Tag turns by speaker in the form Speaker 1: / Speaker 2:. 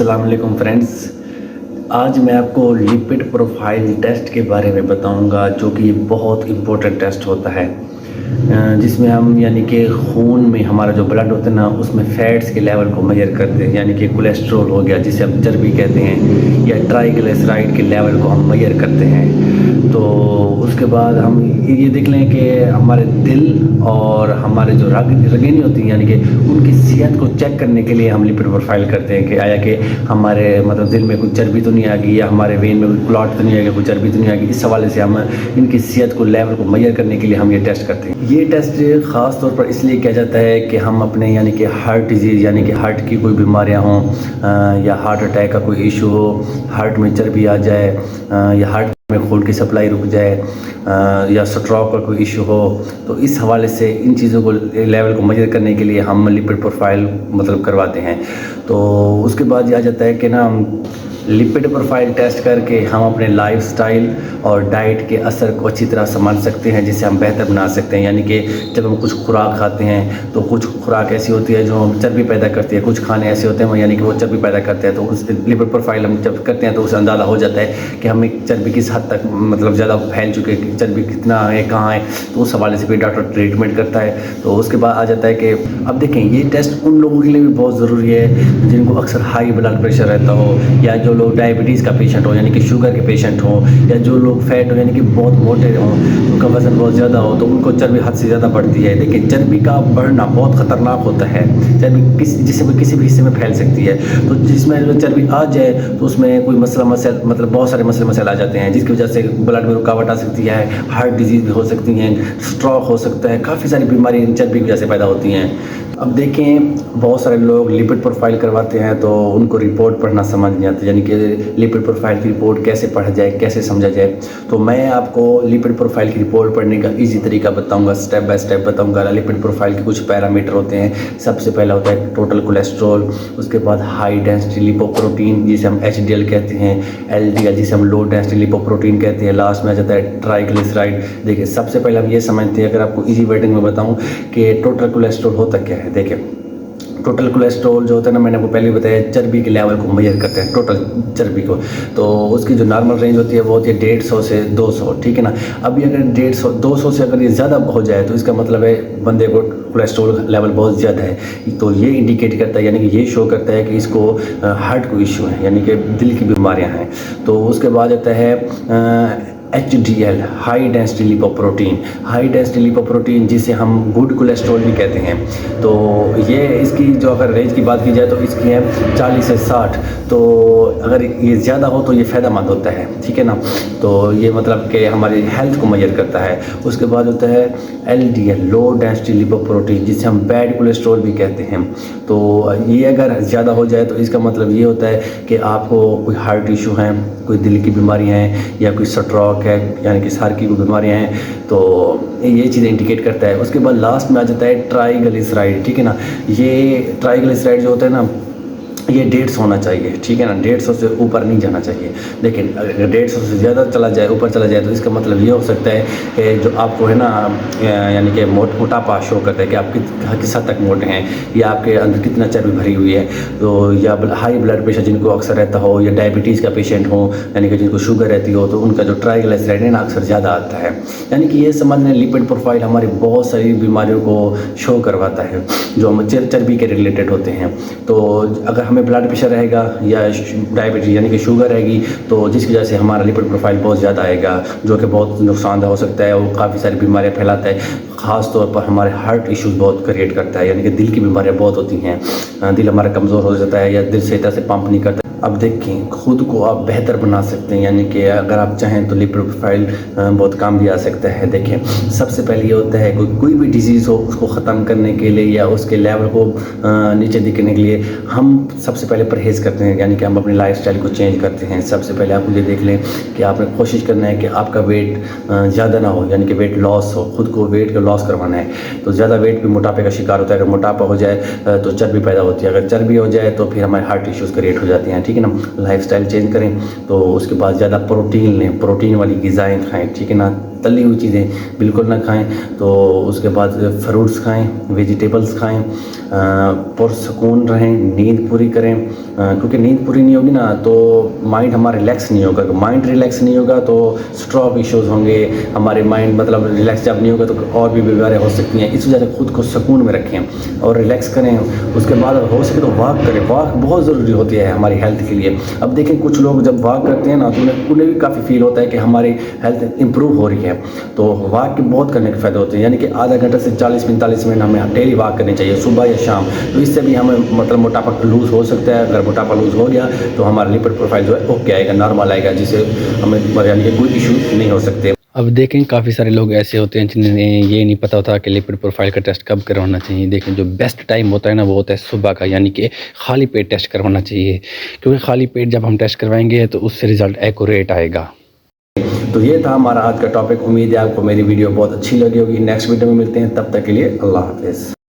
Speaker 1: अस्सलाम वालेकुम फ्रेंड्स। आज मैं आपको लिपिड प्रोफाइल टेस्ट के बारे में बताऊंगा, जो कि बहुत इम्पोर्टेंट टेस्ट होता है जिसमें हम यानी कि खून में हमारा जो ब्लड होता है ना, उसमें फैट्स के लेवल को मेजर करते हैं। यानी कि कोलेस्ट्रॉल हो गया, जिसे हम चर्बी कहते हैं, या ट्राइग्लिसराइड के लेवल को हम मेजर करते हैं। तो उसके बाद हम ये देख लें कि हमारे दिल और हमारे जो रगेनी होती हैं, यानी कि उनकी सेहत को चेक करने के लिए हम लिपिड प्रोफाइल करते हैं कि आया कि हमारे मतलब दिल में कोई चर्बी तो नहीं आ गई, या हमारे वेन में कोई क्लॉट तो नहीं आ गया, कोई चर्बी तो नहीं आ गई। इस हवाले से हम इनकी सेहत को लेवल को मेजर करने के लिए हम ये टेस्ट करते हैं। ये टेस्ट ख़ास तौर पर इसलिए किया जाता है कि हम अपने यानी कि हार्ट डिजीज़, यानी कि हार्ट की कोई बीमारियाँ हों, या हार्ट अटैक का कोई इशू हो, हार्ट में चर्बी आ जाए, या हार्ट में खून की सप्लाई रुक जाए, या स्ट्रोक का कोई इशू हो, तो इस हवाले से इन चीज़ों को लेवल को मेजर करने के लिए हम लिपिड प्रोफाइल मतलब करवाते हैं। तो उसके बाद ये आ जाता है कि ना लिपिड प्रोफाइल टेस्ट करके हम अपने लाइफस्टाइल और डाइट के असर को अच्छी तरह समझ सकते हैं, जिसे हम बेहतर बना सकते हैं। यानी कि जब हम कुछ खुराक खाते हैं तो कुछ खुराक ऐसी होती है जो हम चर्बी पैदा करती है, कुछ खाने ऐसे होते हैं यानी कि वो चर्बी पैदा करते हैं। तो उस लिपिड प्रोफाइल हम जब करते हैं तो उससे अंदाज़ा हो जाता है कि हमें चर्बी किस हद तक मतलब ज़्यादा फैल चुके हैं, चर्बी कितना है, कहाँ है। तो उस हवाले से फिर डॉक्टर ट्रीटमेंट करता है। तो उसके बाद आ जाता है कि अब देखें, ये टेस्ट उन लोगों के लिए भी बहुत ज़रूरी है जिनको अक्सर हाई ब्लड प्रेशर रहता हो, या जो लोग डायबिटीज़ का पेशेंट हो, यानी कि शुगर के पेशेंट हो, या जो लोग फैट हो यानी कि बहुत मोटे हों, उनका वज़न बहुत ज़्यादा हो, तो उनको चर्बी हद से ज़्यादा बढ़ती है। देखिए, चर्बी का बढ़ना बहुत ख़तरनाक होता है। चर्बी जिसम किसी भी हिस्से में फैल सकती है। तो जिसमें चर्बी आ जाए तो उसमें कोई मसला मतलब बहुत सारे मसले आ जाते हैं, जिसकी वजह से ब्लड में रुकावट आ सकती है, हार्ट डिजीज़ भी हो सकती हैं, स्ट्रोक हो सकता है, काफ़ी सारी बीमारी चर्बी की वजह से पैदा होती हैं। अब देखें, बहुत सारे लोग लिपिड प्रोफाइल करवाते हैं तो उनको रिपोर्ट पढ़ना समझ नहीं आता, यानी कि लिपिड प्रोफाइल की रिपोर्ट कैसे पढ़ा जाए, कैसे समझा जाए। तो मैं आपको लिपिड प्रोफाइल की रिपोर्ट पढ़ने का इजी तरीका बताऊंगा, स्टेप बाय स्टेप बताऊंगा। लिपिड प्रोफाइल के कुछ पैरामीटर होते हैं। सबसे पहला होता है टोटल कोलेस्ट्रॉल, उसके बाद हाई डेंसिटी लिपोप्रोटीन जिसे हम HDL कहते हैं, LDL जिसे हम लो डेंसिटी लिपोप्रोटीन कहते हैं, लास्ट में आ जाता है ट्राइग्लिसराइड। देखिए, सबसे पहले हम ये समझते हैं, अगर आपको ईजी वर्डिंग में बताऊँ कि टोटल कोलेस्ट्रॉल होता क्या है। देखिए, टोटल कोलेस्ट्रॉल जो होता है ना, मैंने आपको पहले ही बताया, चर्बी के लेवल को मेजर करते हैं, टोटल चर्बी को। तो उसकी जो नॉर्मल रेंज होती है वो होती है 150 से 200, ठीक है ना। अभी अगर 150 200 से अगर ये ज़्यादा हो जाए तो इसका मतलब है बंदे को कोलेस्ट्रॉल लेवल बहुत ज़्यादा है। तो ये इंडिकेट करता है, यानी कि ये शो करता है कि इसको हार्ट को इशू है, यानी कि दिल की बीमारियाँ हैं। तो उसके बाद आता है HDL, high density lipoprotein. High density lipoprotein जिसे हम गुड कोलेस्ट्रॉल भी कहते हैं। तो ये इसकी जो अगर रेंज की बात की जाए तो इसकी है 40 से 60। तो अगर ये ज़्यादा हो तो ये फ़ायदेमंद होता है, ठीक है ना। तो ये मतलब कि हमारी हेल्थ को मेजर करता है। उसके बाद होता है LDL, लो डेंसिटी लिपोप्रोटीन जिसे हम बैड कोलेस्ट्रॉल भी कहते हैं। तो ये अगर ज़्यादा हो जाए तो इसका मतलब ये होता है कि आपको कोई हार्ट इशू है, कोई दिल की बीमारियाँ हैं, या कोई स्ट्रोक है, यानी कि सार की कोई बीमारियाँ हैं। तो ये चीज़ें इंडिकेट करता है। उसके बाद लास्ट में आ जाता है ट्राइग्लिसराइड, ठीक है ना। ये ट्राइग्लिसराइड जो होता है ना, ये 150 होना चाहिए, ठीक है ना। 150 से ऊपर नहीं जाना चाहिए। लेकिन अगर 150 से ज़्यादा चला जाए, ऊपर चला जाए, तो इसका मतलब ये हो सकता है कि जो आपको है ना, यानी कि मोटापा शो करता है कि आप किस हद तक मोटे हैं, या आपके अंदर कितना चर्बी भरी हुई है। तो या हाई ब्लड प्रेशर जिनको अक्सर रहता हो, या डायबिटीज़ का पेशेंट हो, यानी कि जिनको शुगर रहती हो, तो उनका जो ट्राइग्लिसराइड है ना अक्सर ज़्यादा आता है। यानी कि ये समझने लिपिड प्रोफाइल हमारी बहुत सारी बीमारियों को शो करवाता है जो हम चर्बी के रिलेटेड होते हैं। तो अगर हमें ब्लड प्रेशर रहेगा या डायबिटीज यानी कि शुगर रहेगी, तो जिसकी वजह से हमारा लिपिड प्रोफाइल बहुत ज़्यादा आएगा, जो कि बहुत नुकसानदेह हो सकता है। वो काफ़ी सारी बीमारियाँ फैलाता है, ख़ास तौर पर हमारे हार्ट इश्यूज़ बहुत क्रिएट करता है, यानी कि दिल की बीमारियाँ बहुत होती हैं। दिल हमारा कमज़ोर हो जाता है, या दिल सही तरह से पंप नहीं करता। अब देखें, खुद को आप बेहतर बना सकते हैं, यानी कि अगर आप चाहें तो लिपिड प्रोफाइल बहुत काम भी आ सकता है। देखें, सबसे पहले ये होता है कोई भी डिजीज़ हो उसको ख़त्म करने के लिए या उसके लेवल को नीचे दिखने के लिए हम सबसे पहले परहेज़ करते हैं, यानी कि हम अपनी लाइफस्टाइल को चेंज करते हैं। सबसे पहले आप ये देख लें कि आपने कोशिश करना है कि आपका वेट ज़्यादा ना हो, यानी कि वेट लॉस हो, खुद को वेट का लॉस करवाना है। तो ज़्यादा वेट भी मोटापे का शिकार होता है। अगर मोटापा हो जाए तो चर्बी पैदा होती है, अगर चर्बी हो जाए तो फिर हमारे हार्ट इश्यूज़ क्रिएट हो जाती हैं, ठीक है ना। लाइफस्टाइल चेंज करें। तो उसके बाद ज़्यादा प्रोटीन लें, प्रोटीन वाली ग़िज़ाएँ खाएँ, ठीक है ना। तली हुई चीज़ें बिल्कुल ना खाएं। तो उसके बाद फ्रूट्स खाएं, वेजिटेबल्स खाएं, पुरसकून रहें, नींद पूरी करें, क्योंकि नींद पूरी नहीं होगी ना तो माइंड हमारा रिलैक्स नहीं होगा। माइंड रिलैक्स नहीं होगा तो स्ट्रोक इश्यूज़ होंगे, हमारे माइंड मतलब रिलैक्स जब नहीं होगा तो और भी बीमारियाँ हो सकती हैं। इस वजह से खुद को सुकून में रखें और रिलैक्स करें। उसके बाद अगर हो सके तो वॉक करें। वॉक बहुत ज़रूरी होती है हमारी हेल्थ के लिए। अब देखें कुछ लोग जब वॉक करते हैं ना तो उन्हें भी काफ़ी फील होता है कि हमारी हेल्थ इंप्रूव हो रही है। तो वॉक के बहुत करने के फ़ायदे होते हैं, यानी कि आधा घंटा से 40-45 मिनट हमें डेली वॉक करनी चाहिए, सुबह या शाम। तो इससे भी हमें मतलब मोटापा लूज़ हो सकता है। अगर मोटापा लूज़ हो गया तो हमारा लिपिड प्रोफाइल जो है ओके आएगा, नॉर्मल आएगा, जिससे हमें यानी कि कोई इशू नहीं हो सकते। अब देखें काफ़ी सारे लोग ऐसे होते हैं जिन्हें ये नहीं पता होता कि लिपिड प्रोफाइल का टेस्ट कब करवाना चाहिए। देखें जो बेस्ट टाइम होता है ना वो होता है सुबह का, यानी कि खाली पेट टेस्ट करवाना चाहिए, क्योंकि खाली पेट जब हम टेस्ट करवाएंगे तो उससे रिज़ल्ट एक्यूरेट आएगा। तो ये था हमारा आज का टॉपिक। उम्मीद है आपको मेरी वीडियो बहुत अच्छी लगी होगी। नेक्स्ट वीडियो में मिलते हैं, तब तक के लिए अल्लाह हाफ़िज़।